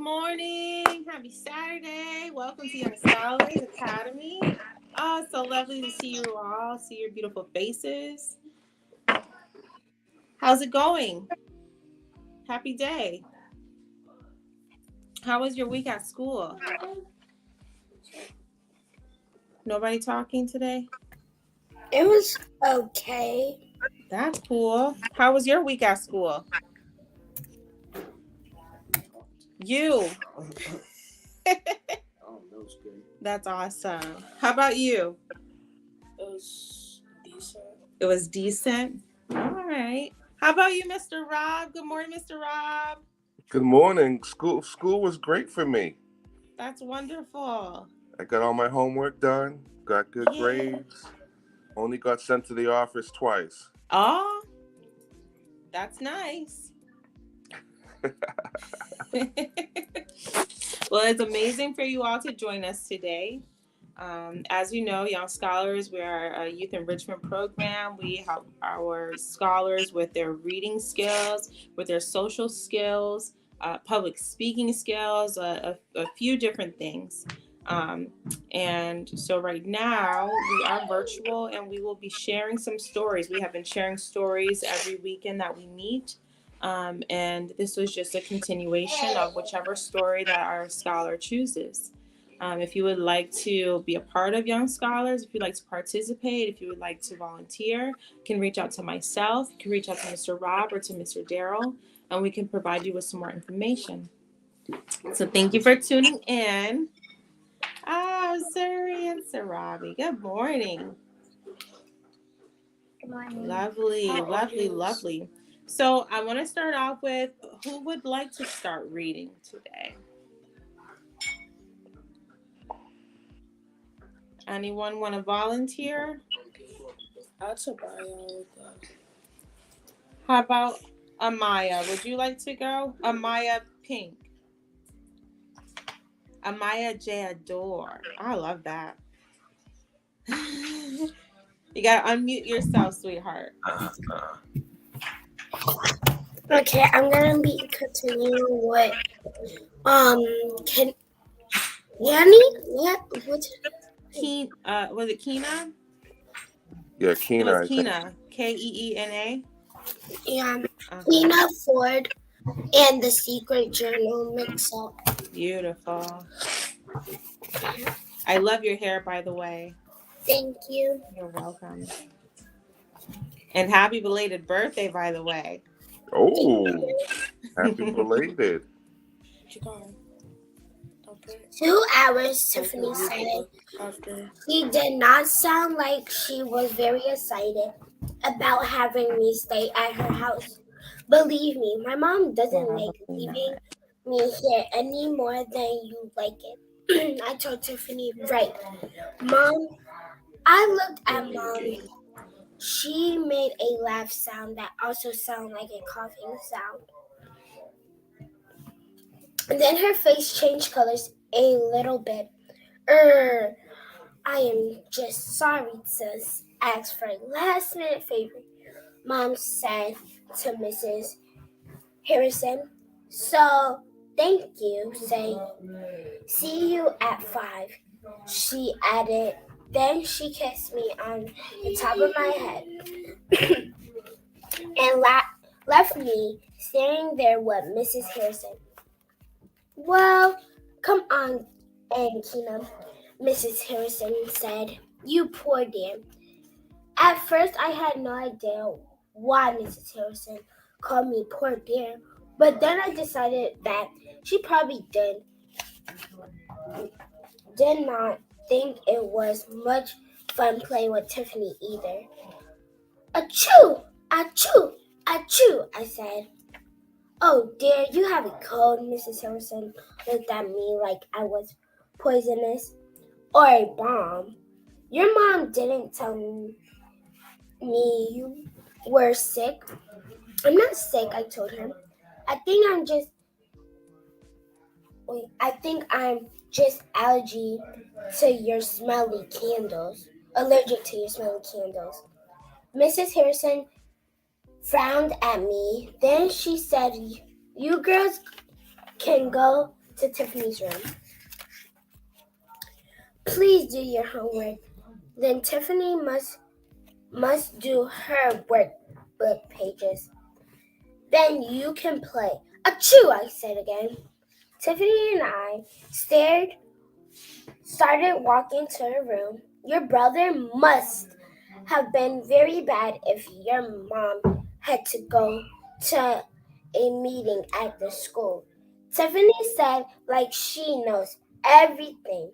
morning. Happy Saturday. Welcome to Young Scholars Academy. Oh, it's so lovely to see you all, see your beautiful faces. How's it going? Happy day. How was your week at school? Nobody talking today? It was okay. That's cool. How was your week at school? You. That's awesome. How about you? It was decent. It was decent. All right. How about you, Mr. Rob? Good morning, Mr. Rob. Good morning. School was great for me. That's wonderful. I got all my homework done, got good grades, only got sent to the office twice. Oh, that's nice. Well, it's amazing for you all to join us today. As you know, Young Scholars, we are a youth enrichment program. We help our scholars with their reading skills, with their social skills, public speaking skills, a few different things. And so right now we are virtual and we will be sharing some stories. We have been sharing stories every weekend that we meet. And this was just a continuation of whichever story that our scholar chooses. If you would like to be a part of Young Scholars, if you'd like to participate, if you would like to volunteer, you can reach out to myself, you can reach out to Mr. Rob or to Mr. Darrell, and we can provide you with some more information. So thank you for tuning in. Zuri and Sarabi, good morning. Good morning. Lovely. So I want to start off with who would like to start reading today? Anyone want to volunteer? I'll try with that. How about Amaya? Would you like to go? Amaya Pink. Amaya J. Adore. I love that. You gotta unmute yourself, sweetheart. Okay, I'm gonna be continuing with what's Was it Keena? Yeah, Keena. It was Keena. Keena. Yeah, Keena Ford and the Secret Journal mix-up. Beautiful. I love your hair, by the way. Thank you. You're welcome. And happy belated birthday, by the way. Oh, happy belated. 2 hours, Tiffany said. She did not sound like she was very excited about having me stay at her house. Believe me, my mom doesn't like leaving me here any more than you like it. I told Tiffany, right. Mom, I looked at Mom. She made a laugh sound that also sounded like a coughing sound. And then her face changed colors a little bit. I am just sorry to ask for a last-minute favor, Mom said to Mrs. Harrison. So, thank you, say, see you at 5, she added. Then she kissed me on the top of my head and left me standing there with Mrs. Harrison. Well, come on, Aunt Keena, Mrs. Harrison said. You poor dear. At first, I had no idea why Mrs. Harrison called me poor dear, but then I decided that she probably did not think it was much fun playing with Tiffany either. Achoo! Achoo! Achoo! I said. Oh dear, you have a cold, Mrs. Harrison looked at me like I was poisonous or a bomb. Your mom didn't tell me you were sick. I'm not sick, I told her. I think I'm just allergic to your smelly candles. Allergic to your smelly candles. Mrs. Harrison frowned at me. Then she said, you girls can go to Tiffany's room. Please do your homework. Then Tiffany must do her workbook pages. Then you can play. Achoo, I said again. Tiffany and I started walking to her room. Your brother must have been very bad if your mom had to go to a meeting at the school. Tiffany said like she knows everything.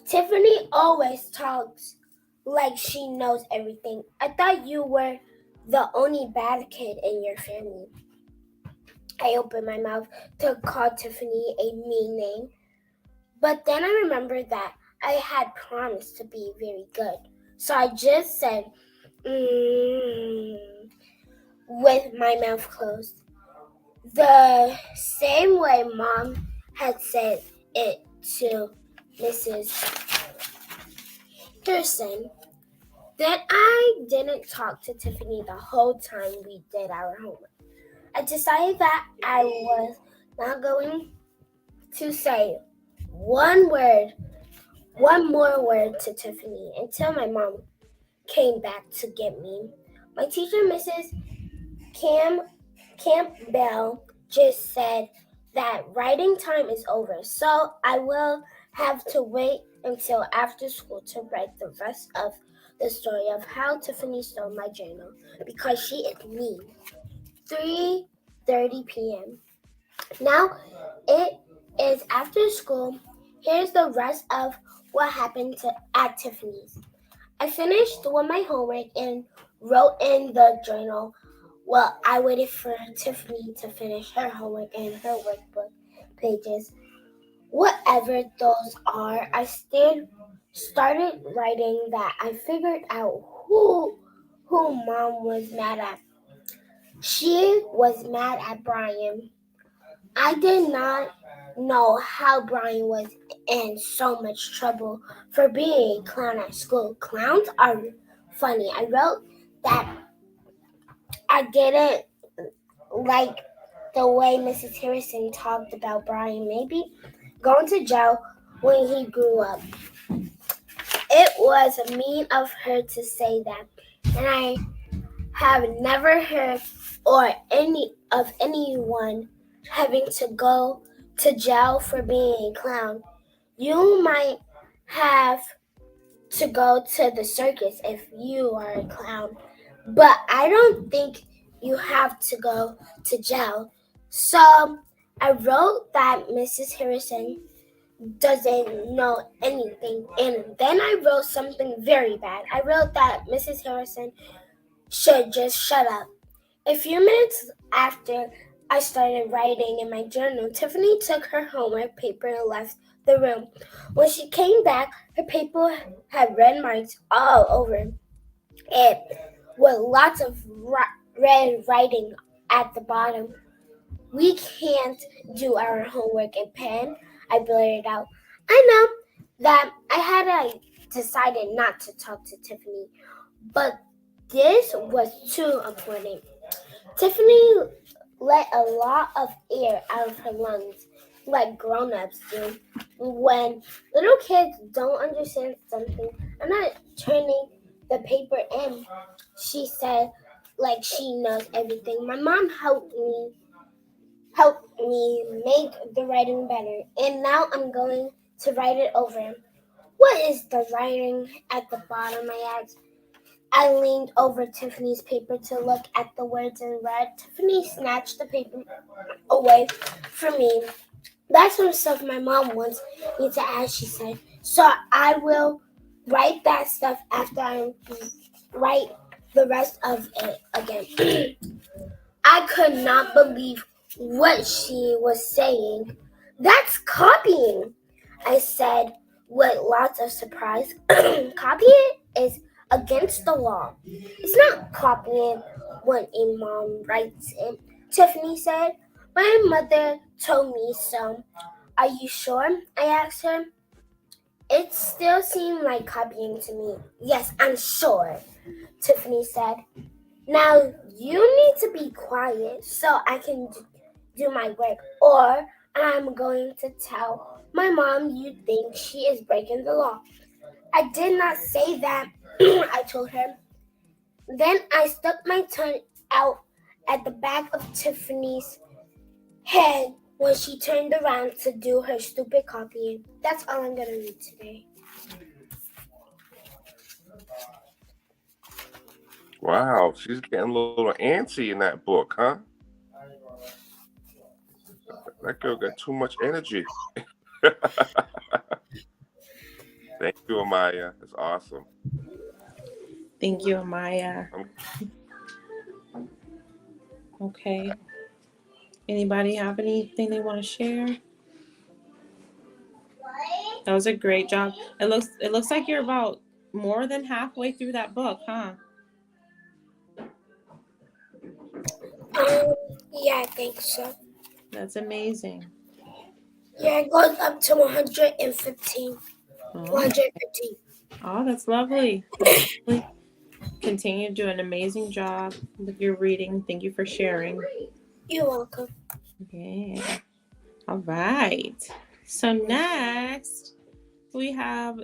Tiffany always talks like she knows everything. I thought you were the only bad kid in your family. I opened my mouth to call Tiffany a mean name, but then I remembered that I had promised to be very good. So I just said, with my mouth closed. The same way Mom had said it to Mrs. Pearson. Then I didn't talk to Tiffany the whole time we did our homework. I decided that I was not going to say one more word to Tiffany until my mom came back to get me. My teacher, Mrs. Campbell, just said that writing time is over, so I will have to wait until after school to write the rest of the story of how Tiffany stole my journal because she is mean. 3:30 p.m. Now it is after school. Here's the rest of what happened at Tiffany's. I finished with my homework and wrote in the journal. Well, I waited for Tiffany to finish her homework and her workbook pages. Whatever those are, I started writing that I figured out who Mom was mad at. She was mad at Brian. I did not know how Brian was in so much trouble for being a clown at school. Clowns are funny. I wrote that I didn't like the way Mrs. Harrison talked about Brian maybe going to jail when he grew up. It was mean of her to say that, and I have never heard of anyone having to go to jail for being a clown. You might have to go to the circus if you are a clown, but I don't think you have to go to jail. So I wrote that Mrs. Harrison doesn't know anything, and then I wrote something very bad. I wrote that Mrs. Harrison should just shut up. A few minutes after I started writing in my journal, Tiffany took her homework paper and left the room. When she came back, her paper had red marks all over it with lots of red writing at the bottom. We can't do our homework in pen, I blurted out. I know that I had decided not to talk to Tiffany, but this was too important. Tiffany let a lot of air out of her lungs, like grown-ups do. When little kids don't understand something, I'm not turning the paper in, she said, like she knows everything. My mom helped me make the writing better, and now I'm going to write it over. What is the writing at the bottom, I asked. I leaned over Tiffany's paper to look at the words and read. Tiffany snatched the paper away from me. That's some stuff my mom wants me to ask, she said. So I will write that stuff after I write the rest of it again. I could not believe what she was saying. That's copying, I said with lots of surprise. Copying is against the law. It's not copying when a mom writes it, Tiffany said. My mother told me so. Are you sure? I asked her. It still seemed like copying to me. Yes, I'm sure, Tiffany said. Now you need to be quiet so I can do my work, or I'm going to tell my mom you think she is breaking the law. I did not say that, I told her. Then I stuck my tongue out at the back of Tiffany's head when she turned around to do her stupid copying. That's all I'm going to read today. Wow, she's getting a little antsy in that book, huh? That girl got too much energy. Thank you, Amaya. That's awesome. Thank you, Amaya. Okay. Anybody have anything they want to share? That was a great job. It looks like you're about more than halfway through that book, huh? Yeah, I think so. That's amazing. Yeah, it goes up to 115. Oh, 115. oh that's lovely. Continue to do an amazing job with your reading. Thank you for sharing. You're welcome. Yeah. All right. So next we have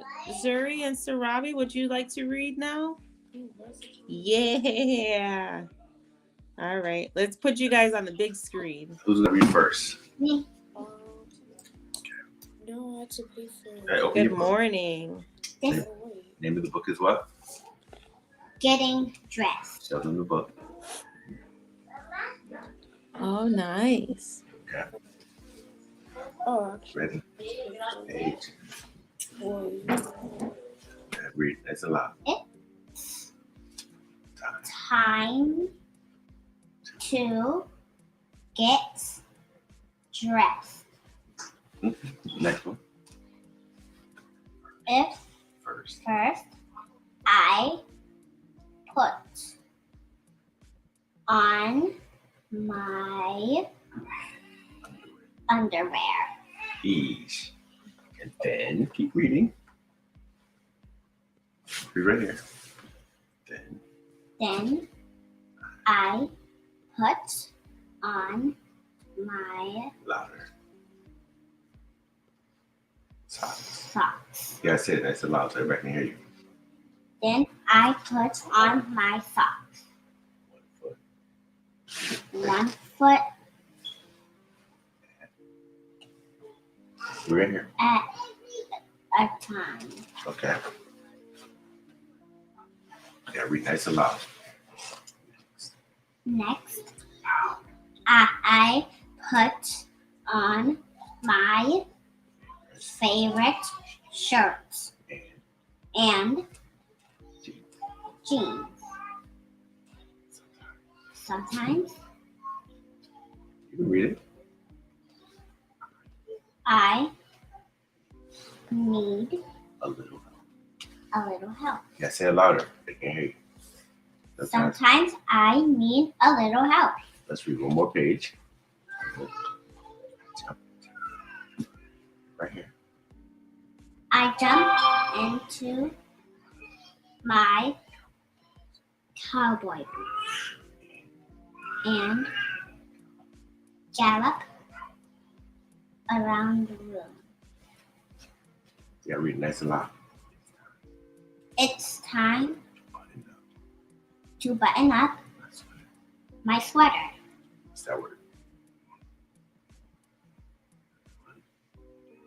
Zuri and Sarabi. Would you like to read now? Yeah. All right. Let's put you guys on the big screen. Who's gonna read first? Me. No, I have to pay for it. Hey, open Good your book. morning. This Name of the book is what? getting dressed. Show them the book. Oh, nice. Okay. Oh, Ready? Page. boy. Okay, read. That's a lot. It's Time. time to get dressed. Next one. If First. first I put on my underwear. Ease. And then keep reading. Read right here. Then I put on my Louder. Socks. socks. Yeah, I said that's a loud so everybody can hear you. Then I put on my socks. 1 foot. 1 foot We're in here. at a time. Okay. Yeah, read nice and loud. Next, I put on my favorite shirts and jeans. Sometimes You can read it. I need A little. a little help. Yeah, say it louder. They can hear you. Sometimes I need a little help. Let's read one more page. Right here. I jump into my cowboy boots and gallop around the room. Yeah, read nice and loud. It's time to button up my sweater. What's that word?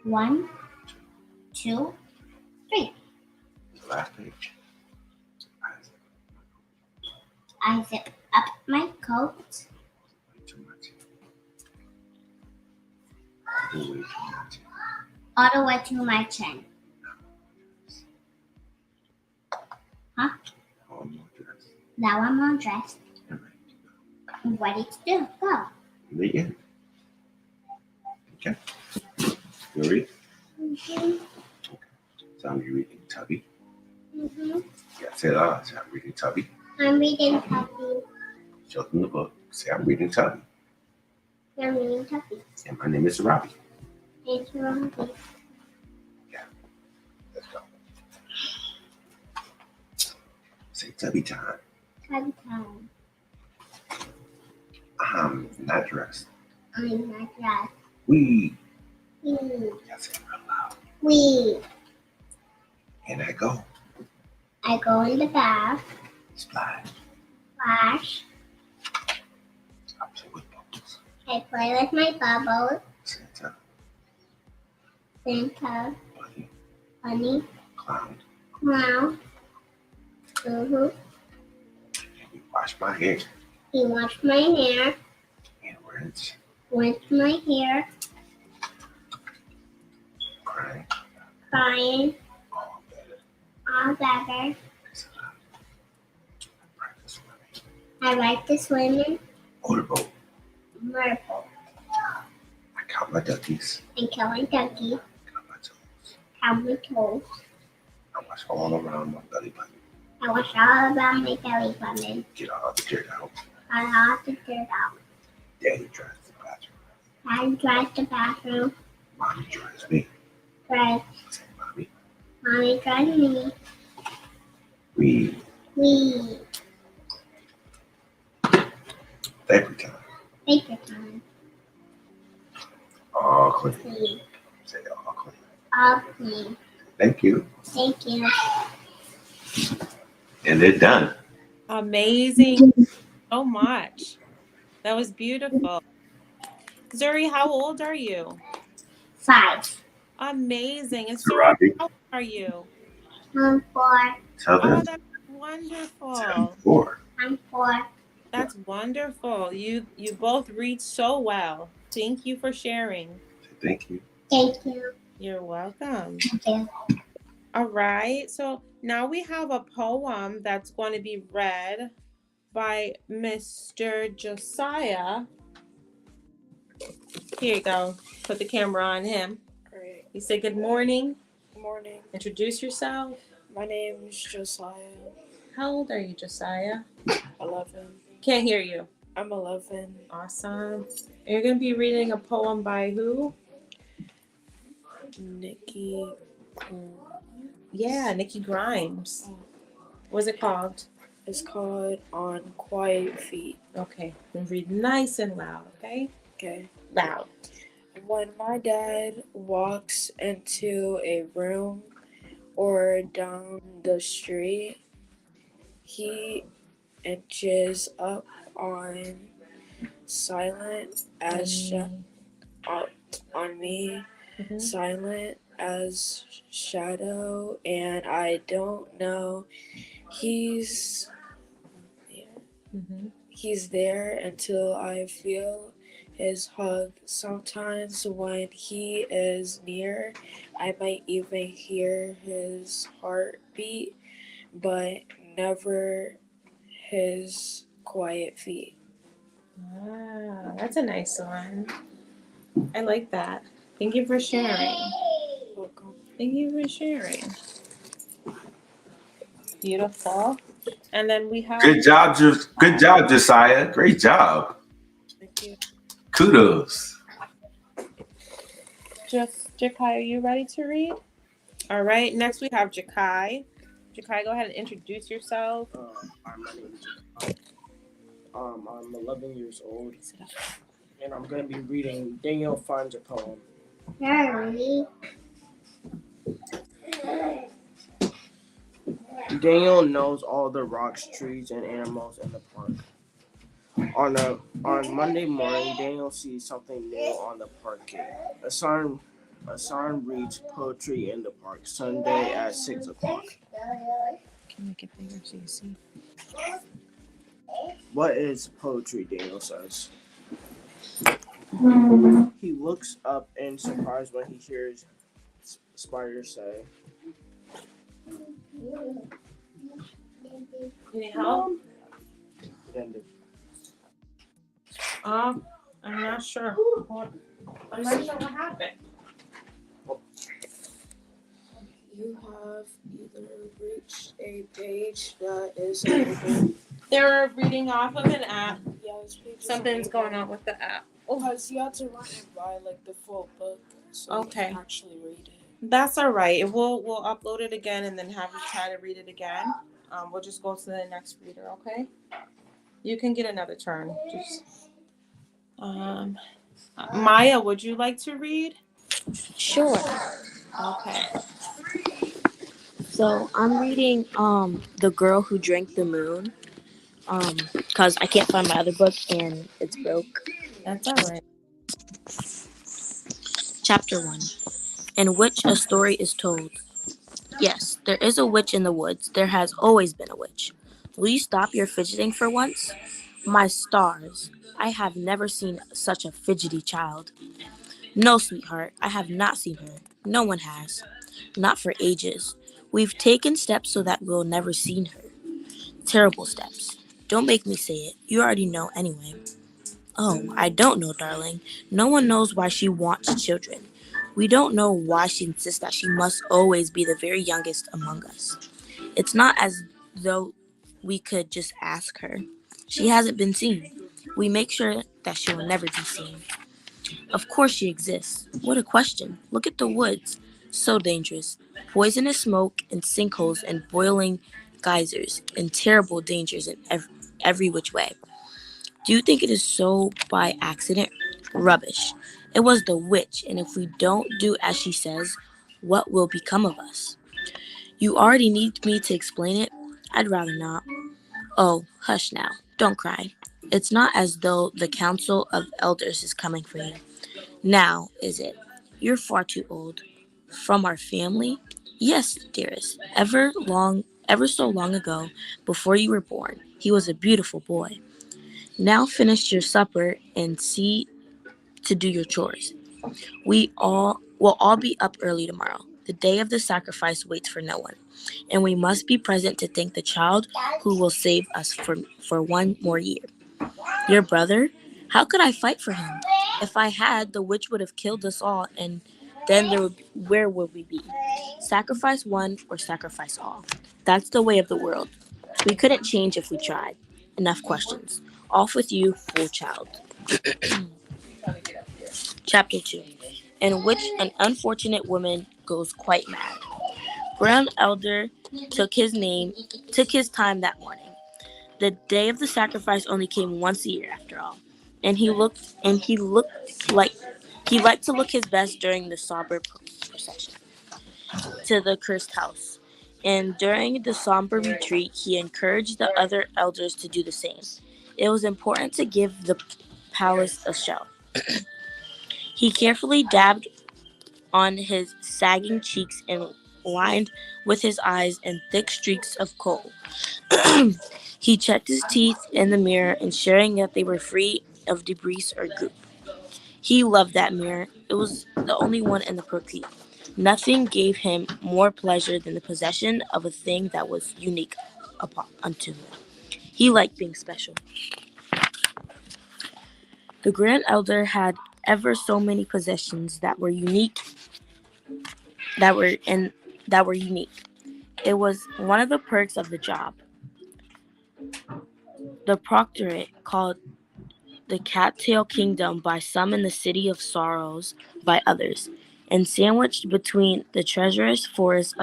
1, 2, 3. The last page. I zip up my coat. Too much. Way too much. All the way to my chin. Oh, more dress. Now I'm all dressed And and ready to go. the end. Okay. You ready? So I'm reading Tubby. Yeah, say it loud. Say I'm reading Tubby. I'm reading Tuppy. Show them the book. Say I'm reading Tubby. I'm reading Tuppy. And my name is Robbie. Thank you, Robbie. Let's go. Say Tubby time. Tuppy time. I'm not dressed. I'm not dressed. We. We. Y'all say it real loud. We. And I go. I go in the bath. Splash. Splash. I play with bubbles. I play with my bubbles. Santa. Santa. Bunny. Bunny. Clown. Clown. And we wash my hair. He washed my hair. And rinse. Rinsed my hair. Crying. Crying. All better. All better. Because I practice swimming. I like to swim in Motorboat. Merple. I count my duckies. And killing ducky. Count my toes. Count my toes. I wash all around my belly button. I wash all around my belly button. Get all the dirt out. Got all the dirt out. Daddy dries the bathroom. Daddy dries the bathroom. Mommy dries me. Dries. Say, Mommy. Mommy dries me. We. Diaper time. Paper time. All clean. Clean. Say all clean. All clean. Thank you. Thank you. And they're done. Amazing. So much. That was beautiful. Zuri, how old are you? 5. Amazing. And So, Zuri, Robbie, how old are you? I'm 4. tell Oh, them. that's wonderful. 4. I'm 4. That's wonderful. You both read so well. Thank you for sharing. Say thank you. Thank you. You're welcome. Thank you. All right. So now we have a poem that's going to be read by Mr. Josiah. Here you go. Put the camera on him. All right. You say good morning. Good morning. Introduce yourself. My name is Josiah. How old are you, Josiah? 11. Can't hear you. I'm 11. Awesome. You're going to be reading a poem by who? Nikki. Yeah, Nikki Grimes. What's it called? It's called On Quiet Feet. Okay. And read nice and loud, okay? Okay. Loud. When my dad walks into a room or down the street, he inches up on silent as on me, Mhm. silent as shadow, and I don't know he's Mhm. there until I feel his hug. Sometimes when he is near, I might even hear his heartbeat, but never his quiet feet. Ah, that's a nice one. I like that. Thank you for sharing. Welcome. Thank you for sharing. Beautiful. And then we have Good job, Josiah. Great job. Thank you. Kudos. Jakai. Are you ready to read? All right. Next we have Jakai. Jakai, go ahead and introduce yourself. My name is Jakai. I'm 11 years old, and I'm going to be reading Daniel Finds a Poem. Hurry. Daniel knows all the rocks, trees, and animals in the park. On Monday morning, Daniel sees something new on the park gate. A sign reads poetry in the park, Sunday at 6 o'clock. Can you make it bigger so you see? What is poetry? Daniel says. He looks up in surprise when he hears spiders say. Need help? And I'm not sure. I'm not sure what happened. You have either reached a page that is open. They're reading off of an app. Yeah, this page is Something's open. going on with the app. Because you have to run and buy like the full book so Okay. you can actually read it. That's all right. We'll upload it again and then have you try to read it again. We'll just go to the next reader, okay? You can get another turn. Just Maya, would you like to read? Sure. Okay. So I'm reading The Girl Who Drank the Moon. Because I can't find my other book and it's broke. That's all right. Chapter 1. In which a story is told. Yes, there is a witch in the woods. There has always been a witch. Will you stop your fidgeting for once? My stars, I have never seen such a fidgety child. No, sweetheart, I have not seen her. No one has. Not for ages. We've taken steps so that we'll never see her. Terrible steps. Don't make me say it. You already know anyway. Oh, I don't know, darling. No one knows why she wants children. We don't know why she insists that she must always be the very youngest among us. It's not as though we could just ask her. She hasn't been seen. We make sure that she will never be seen. Of course she exists. What a question. Look at the woods. So dangerous. Poisonous smoke and sinkholes and boiling geysers and terrible dangers in every which way. Do you think it is so by accident? Rubbish. It was the witch, and if we don't do as she says, what will become of us? You already need me to explain it? I'd rather not. Oh, hush now. Don't cry. It's not as though the council of elders is coming for you. Now, is it? You're far too old. From our family? Yes, dearest. Ever so long ago, before you were born, he was a beautiful boy. Now finish your supper and see to do your chores. We all will all be up early tomorrow. The day of the sacrifice waits for no one, and we must be present to thank the child who will save us for one more year. Your brother? How could I fight for him? If I had, the witch would have killed us all, and then where would we be? Sacrifice one or sacrifice all. That's the way of the world. We couldn't change if we tried. Enough questions. Off with you, fool child. Chapter 2. In which an unfortunate woman goes quite mad. Grand Elder took his time that morning. The day of the sacrifice only came once a year after all. And he looked like he liked to look his best during the somber procession to the cursed house. And during the somber retreat, he encouraged the other elders to do the same. It was important to give the palace a show. He carefully dabbed on his sagging cheeks and lined with his eyes and thick streaks of coal. He checked his teeth in the mirror, ensuring that they were free of debris or goop. He loved that mirror. It was the only one in the procrete. Nothing gave him more pleasure than the possession of a thing that was unique unto him. He liked being special. The Grand Elder had ever so many possessions that were unique. That were unique. It was one of the perks of the job. The proctorate, called the Cattail Kingdom by some in the City of Sorrows by others, and sandwiched between the treacherous forest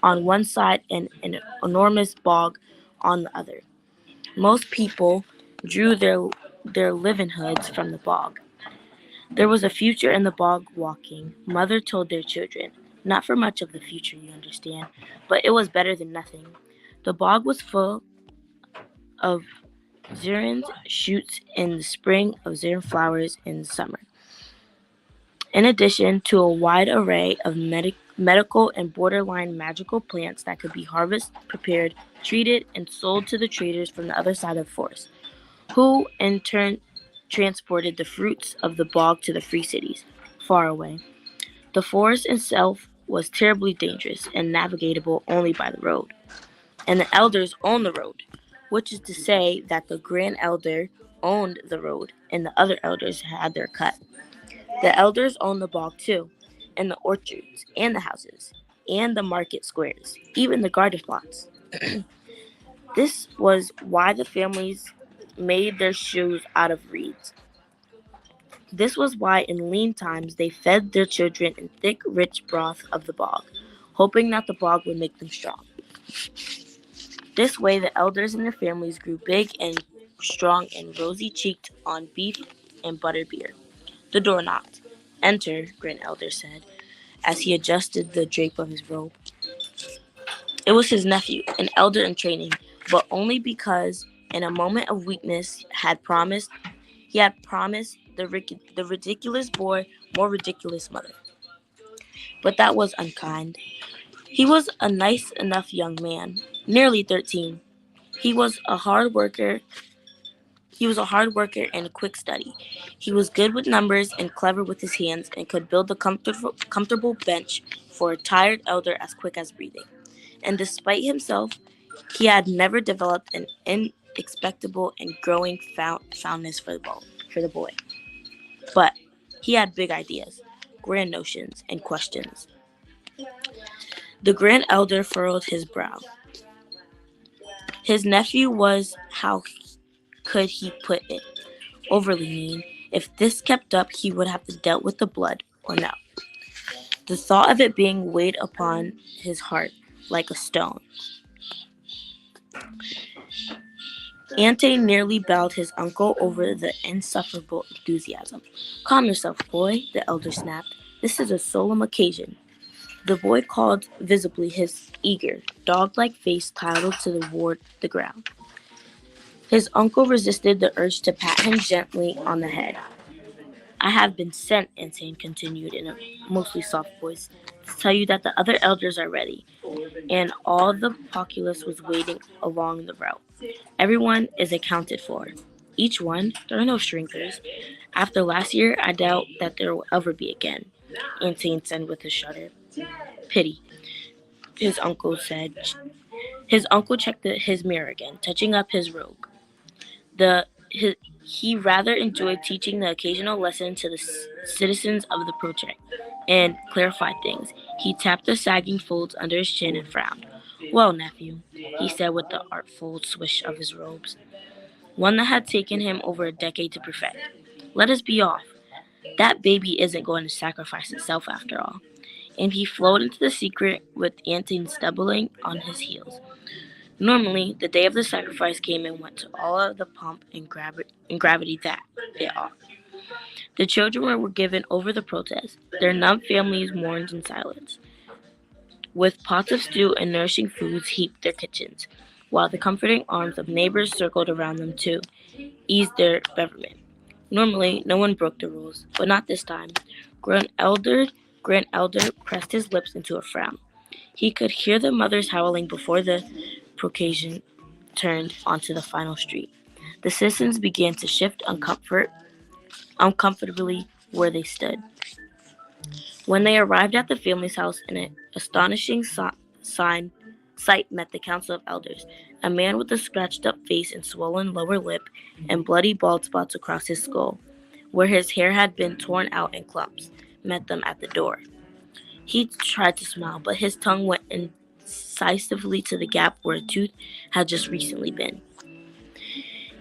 on one side and an enormous bog on the other. Most people drew their livelihoods from the bog. There was a future in the bog walking, mother told their children. Not for much of the future, you understand, but it was better than nothing. The bog was full of Zirans shoots in the spring, of Ziran flowers in the summer. In addition to a wide array of medical and borderline magical plants that could be harvested, prepared, treated, and sold to the traders from the other side of the forest, who in turn transported the fruits of the bog to the free cities, far away. The forest itself was terribly dangerous and navigatable only by the road. And the elders owned the road, which is to say that the Grand Elder owned the road and the other elders had their cut. The elders owned the bog too, and the orchards, and the houses, and the market squares, even the garden plots. This was why the families made their shoes out of reeds. This was why in lean times they fed their children in thick, rich broth of the bog, hoping that the bog would make them strong. This way the elders and their families grew big and strong and rosy-cheeked on beef and buttered beer. The door knocked. "Enter," Grand Elder said, as he adjusted the drape of his robe. It was his nephew, an elder in training, but only because, in a moment of weakness, he had promised the ridiculous boy more ridiculous mother. But that was unkind. He was a nice enough young man, nearly 13. He was a hard worker. And a quick study. He was good with numbers and clever with his hands and could build a comfortable bench for a tired elder as quick as breathing. And despite himself, he had never developed an inexpectable and growing fondness for the boy. But he had big ideas, grand notions, and questions. The Grand Elder furrowed his brow. His nephew was, how could he put it, overly mean. If this kept up, he would have to deal with the blood, or no. The thought of it being weighed upon his heart like a stone. Ante nearly bowed his uncle over the insufferable enthusiasm. "Calm yourself, boy," the elder snapped. "This is a solemn occasion." The boy called visibly, his eager, dog-like face tiled to the ground. His uncle resisted the urge to pat him gently on the head. "I have been sent," Ante continued in a mostly soft voice, "to tell you that the other elders are ready, and all the populace was waiting along the route. Everyone is accounted for. Each one. There are no shrinkers. After last year, I doubt that there will ever be again," Ante said with a shudder. "Pity," his uncle said. His uncle checked his mirror again, touching up his robe. He rather enjoyed teaching the occasional lesson to the citizens of the project and clarified things. He tapped the sagging folds under his chin and frowned. "Well, nephew," he said with the artful swish of his robes, one that had taken him over a decade to perfect, "let us be off. That baby isn't going to sacrifice itself after all." And he flowed into the secret with Ante stumbling on his heels. Normally, the day of the sacrifice came and went to all of the pomp and gravity that it ought. The children were given over the protest. Their numb families mourned in silence, with pots of stew and nourishing foods heaped their kitchens, while the comforting arms of neighbors circled around them to ease their bereavement. Normally, no one broke the rules, but not this time. Grand Elder pressed his lips into a frown. He could hear the mothers howling before the procession turned onto the final street. The citizens began to shift uncomfortably where they stood. When they arrived at the family's house, an astonishing sight met the council of elders. A man with a scratched-up face and swollen lower lip and bloody bald spots across his skull, where his hair had been torn out in clumps, met them at the door. He tried to smile, but his tongue went incisively to the gap where a tooth had just recently been.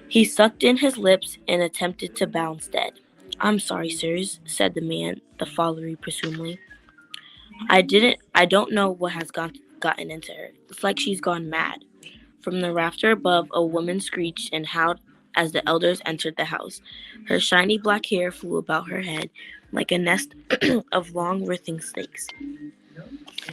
He sucked in his lips and attempted to bow instead. "I'm sorry, sirs," said the man, the foolery presumably. I don't know what has gotten into her. It's like she's gone mad." From the rafter above, a woman screeched and howled as the elders entered the house. Her shiny black hair flew about her head like a nest of long writhing snakes.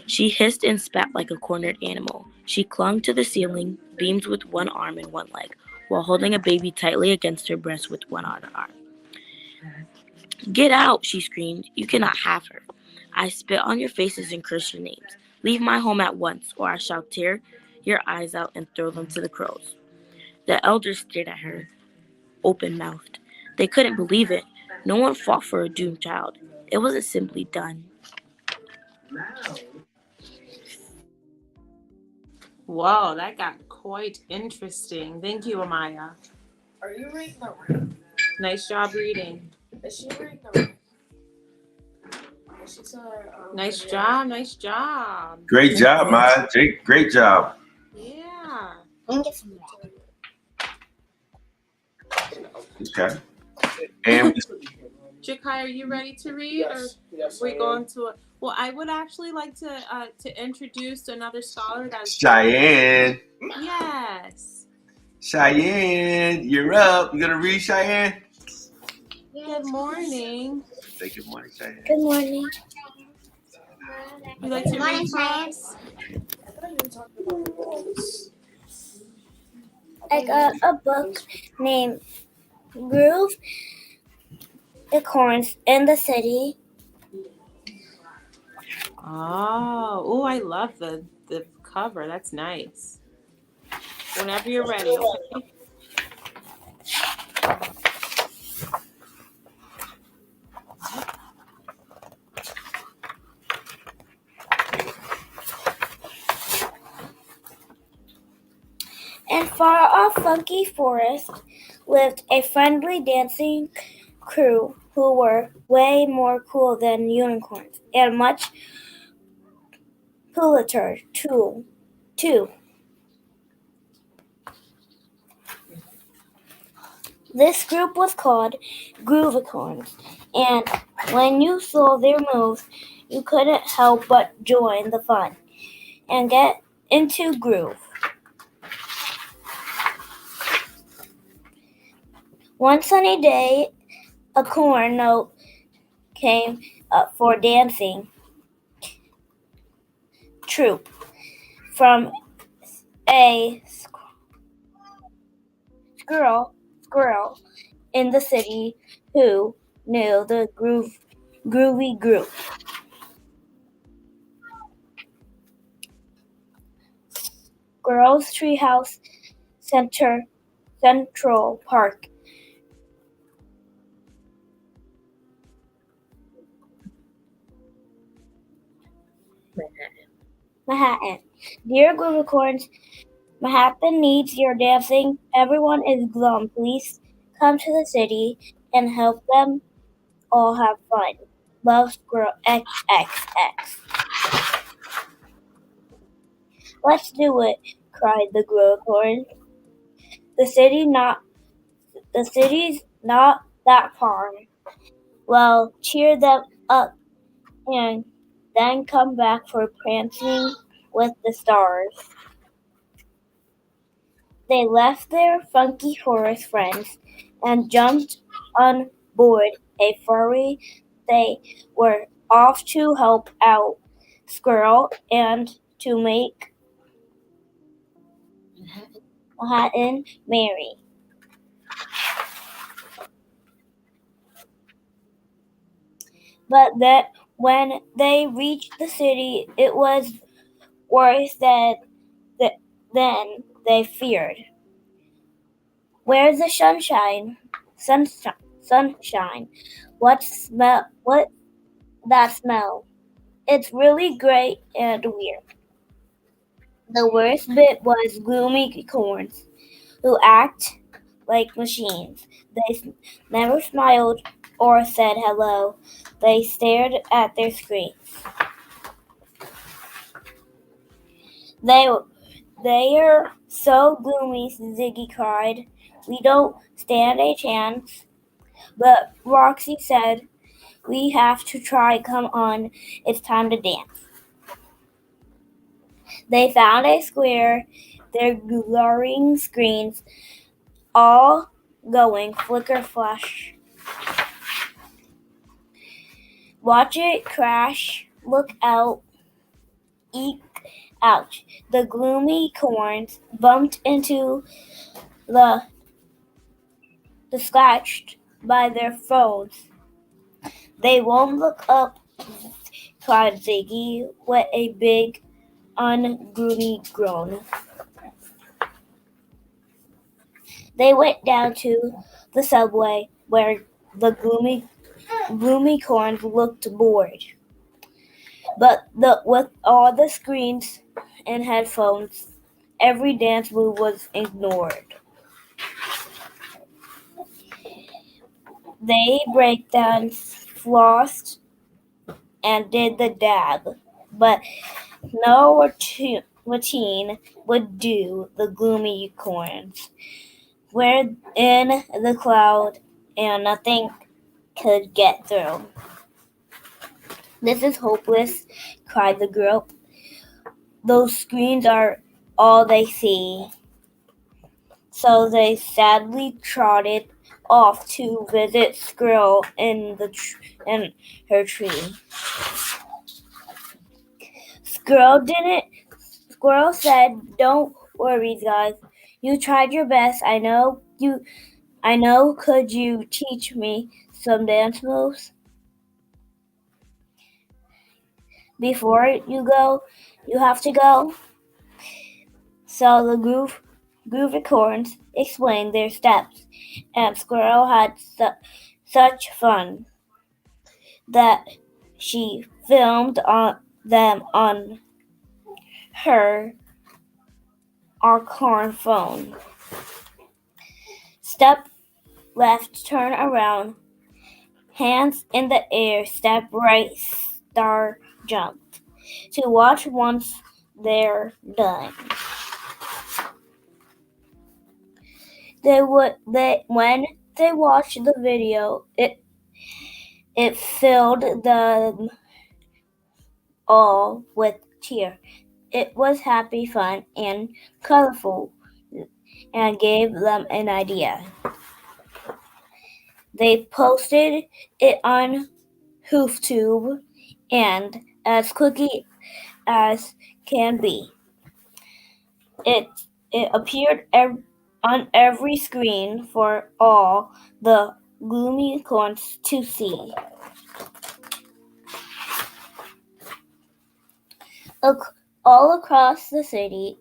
She hissed and spat like a cornered animal. She clung to the ceiling beams with one arm and one leg, while holding a baby tightly against her breast with one other arm. "Get out," she screamed. "You cannot have her. I spit on your faces and curse your names. Leave my home at once, or I shall tear your eyes out and throw them to the crows." The elders stared at her, open-mouthed. They couldn't believe it. No one fought for a doomed child. It wasn't simply done. Wow, that got quite interesting. Thank you, Amaya. Are you reading the right? Nice job reading. Is she reading the right? She said, Nice job, nice job. Great job, Maya. Jake, great job. Yeah. Get some Okay. And Jakai, are you ready to read? Yes. Or Yes. we going to it? Well, I would actually like to introduce another scholar that's Cheyenne. Yes. Cheyenne, you're up. You gonna read, Cheyenne? Good morning. Say good morning, Cheyenne. Good morning. You like to read for us? I thought you were talking about this. I got a book named Groove Acorns in the City. Oh, I love the cover. That's nice. Whenever you're ready, okay? In far off funky forest lived a friendly dancing crew who were way more cool than unicorns and much cooler too. This group was called Groovicorns, and when you saw their moves, you couldn't help but join the fun and get into groove. One sunny day, a corn note came up for dancing troupe from a squirrel in the city who knew the groovy group. Squirrel's Treehouse Central Park. Manhattan. Dear Groovicorns, Manhattan needs your dancing. Everyone is glum. Please come to the city and help them all have fun. Love Squirrel XXX. Let's do it, cried the Groovicorn. The city's not that far. Well, cheer them up and then come back for prancing with the stars. They left their funky forest friends and jumped on board a ferry. They were off to help out Squirrel and to make Manhattan merry. But that when they reached the city, it was worse than they feared. Where's the sunshine? Sunshine. What that smell? It's really great and weird. The worst bit was gloomy corns, who act like machines. They never smiled or said hello. They stared at their screens. They're so gloomy, Ziggy cried. We don't stand a chance. But Roxy said, we have to try. Come on, it's time to dance. They found a square, their glowing screens all going flicker flash. Watch it crash, look out, eek, ouch. The gloomy corns bumped into the scratched by their foes. They won't look up, cried Ziggy with a big, ungroovy groan. They went down to the subway where the gloomy corns looked bored. But with all the screens and headphones, every dance move was ignored. They breakdanced, flossed, and did the dab, but no routine would do. The gloomy corns were in the cloud, and nothing could get through. This is hopeless, cried the group. Those screens are all they see. So they sadly trotted off to visit Squirrel in her tree. Squirrel said, "Don't worry, guys. You tried your best. I know. Could you teach me some dance moves before you have to go?" So the Groovicorns explained their steps, and Squirrel had such fun that she filmed them on her Acorn phone. Step left, turn around, hands in the air, step right, star jump. To watch once they're done. When they watched the video, it filled them all with tears. It was happy, fun, and colorful, and gave them an idea. They posted it on HoofTube, and as quickly as can be, it appeared on every screen for all the Gloomicorns to see. All across the city,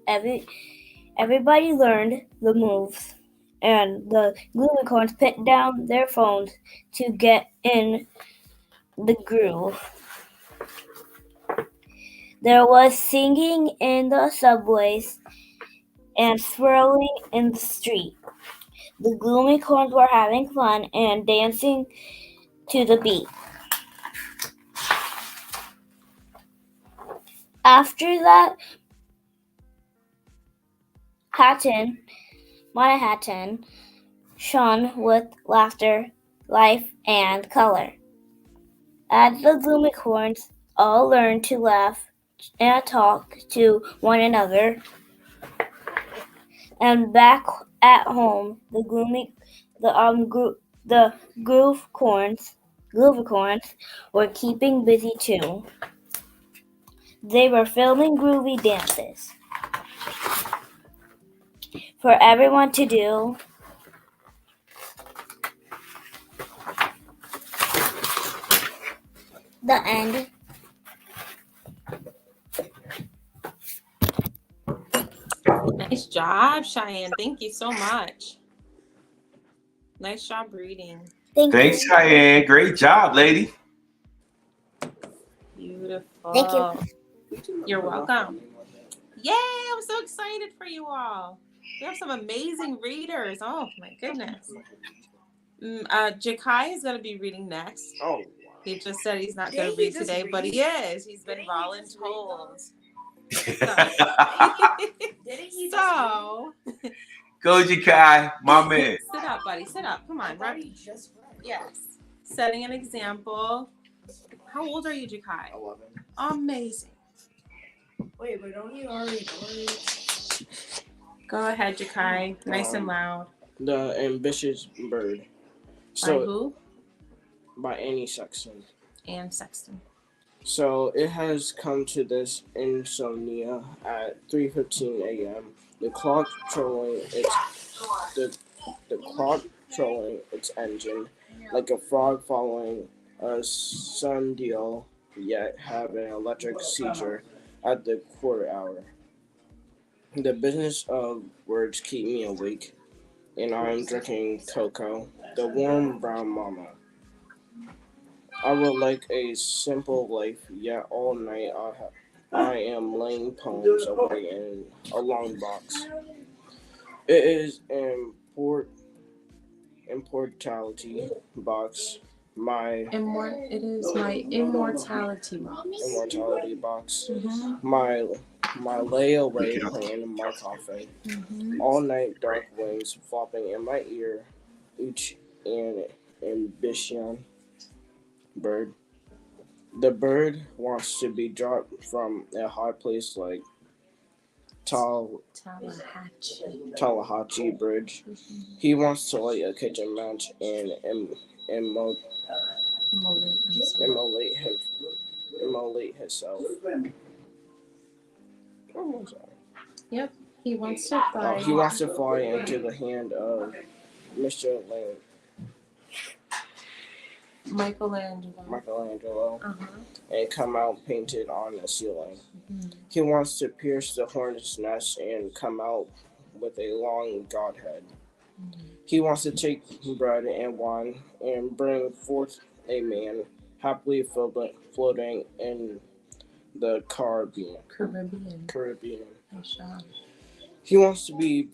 everybody learned the moves, and the Gloomicorns put down their phones to get in the groove. There was singing in the subways and swirling in the street. The Gloomicorns were having fun and dancing to the beat. After that, Manhattan shone with laughter, life, and color. As the Gloomicorns all learned to laugh and talk to one another, and back at home, the Groovicorns were keeping busy too. They were filming groovy dances for everyone to do. The end. Nice job, Cheyenne. Thank you so much. Nice job reading. Thanks, Cheyenne. Great job, lady. Beautiful. Thank you. You're welcome. Yay! I'm so excited for you all. We have some amazing readers. Oh my goodness. Jakai is going to be reading next. Oh, He just said he's not going to read today, but he is. He's been voluntold. So, Go, Jakai, my man. Sit up, buddy. Sit up. Come on, right? Yes. Setting an example. How old are you, Jakai? 11. Amazing. Wait, but don't you already know? Go ahead, Jakai. Nice and loud. The Ambitious Bird. By who? By Annie Sexton. Anne Sexton. So it has come to this insomnia at 3:15 a.m. The clock trolling its engine like a frog following a sundial, yet have an electric seizure at the quarter hour. The business of words keep me awake, and I am drinking cocoa, the warm brown mama. I would like a simple life, yet all night I am laying poems away in a long box. It is an immortality box. It is my immortality box. Immortality box. Mm-hmm. My layaway plan in my coffin. Mm-hmm. All night dark wings flopping in my ear. Each an ambition bird. The bird wants to be dropped from a high place like Tallahatchie Bridge. He wants to light a kitchen match and immolate himself. Yep. He wants to fly. He wants to fly into the hand of Mr. Michelangelo and come out painted on the ceiling. He wants to pierce the hornet's nest and come out with a long godhead. He wants to take bread and wine and bring forth a man happily floating in the Caribbean. He wants to be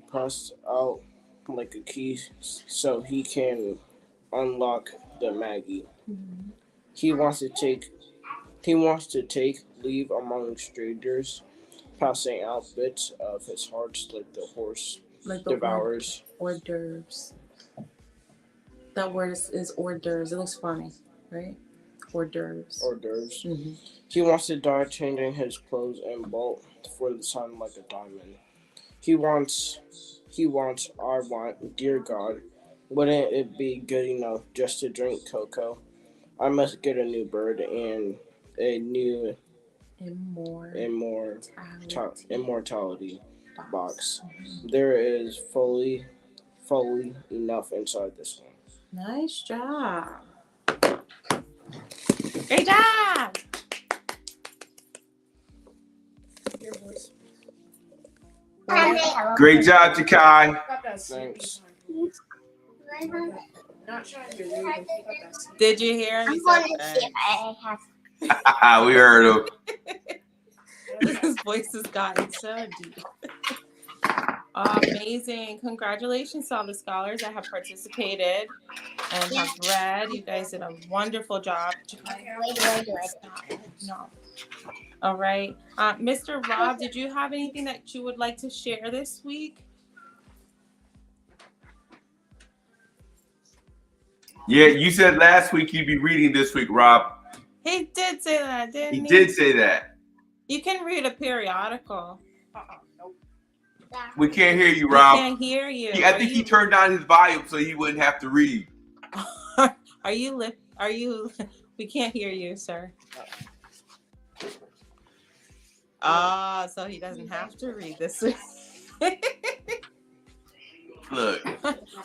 pressed out like a key so he can unlock the Maggie. He wants to take leave among strangers, passing out bits of his heart like the horse devours. Hors d'oeuvres. That word is hors d'oeuvres. It looks funny, right? Hors d'oeuvres. Hors d'oeuvres. He wants to die changing his clothes and bolt for the sun like a diamond. I want, dear God, wouldn't it be good enough just to drink cocoa? I must get a new bird and a new immortality box. There is fully enough inside this one. Nice job. Great job. Your voice. Great job, Jakai. Thanks. Not trying to read, but you got that. Did you hear him? I'm going to see if I have. We heard him. His voice has gotten so deep. Amazing. Congratulations to all the scholars that have participated and have read. You guys did a wonderful job. No. All right. Mr. Rob, did you have anything that you would like to share this week? Yeah, you said last week you'd be reading this week, Rob. He did say that, didn't he? He did say that. You can read a periodical. We can't hear you, Rob. We can't hear you. I think he turned down his volume so he wouldn't have to read. Are you? We can't hear you, sir. So he doesn't have to read this week. Look.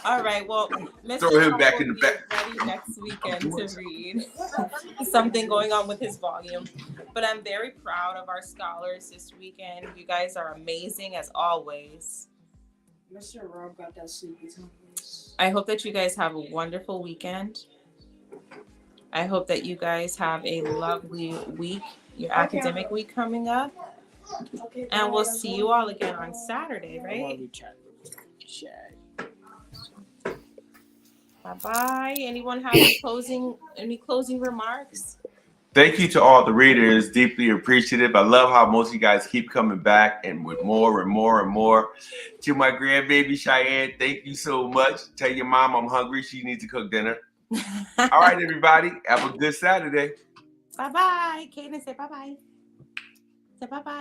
All right. Well, Mr. Throw him Rob back will in the be back. ready next weekend to read. Something going on with his volume. But I'm very proud of our scholars this weekend. You guys are amazing as always. Mr. Rob got that sleepy time voice. I hope that you guys have a wonderful weekend. I hope that you guys have a lovely week, your academic week coming up. Okay, And we'll see you all again on Saturday, right? Bye-bye. Anyone have any closing remarks? Thank you to all the readers. Deeply appreciative. I love how most of you guys keep coming back and with more and more and more. To my grandbaby Cheyenne, thank you so much. Tell your mom I'm hungry. She needs to cook dinner. All right, everybody. Have a good Saturday. Bye-bye. Kaden, say bye-bye. Say bye-bye.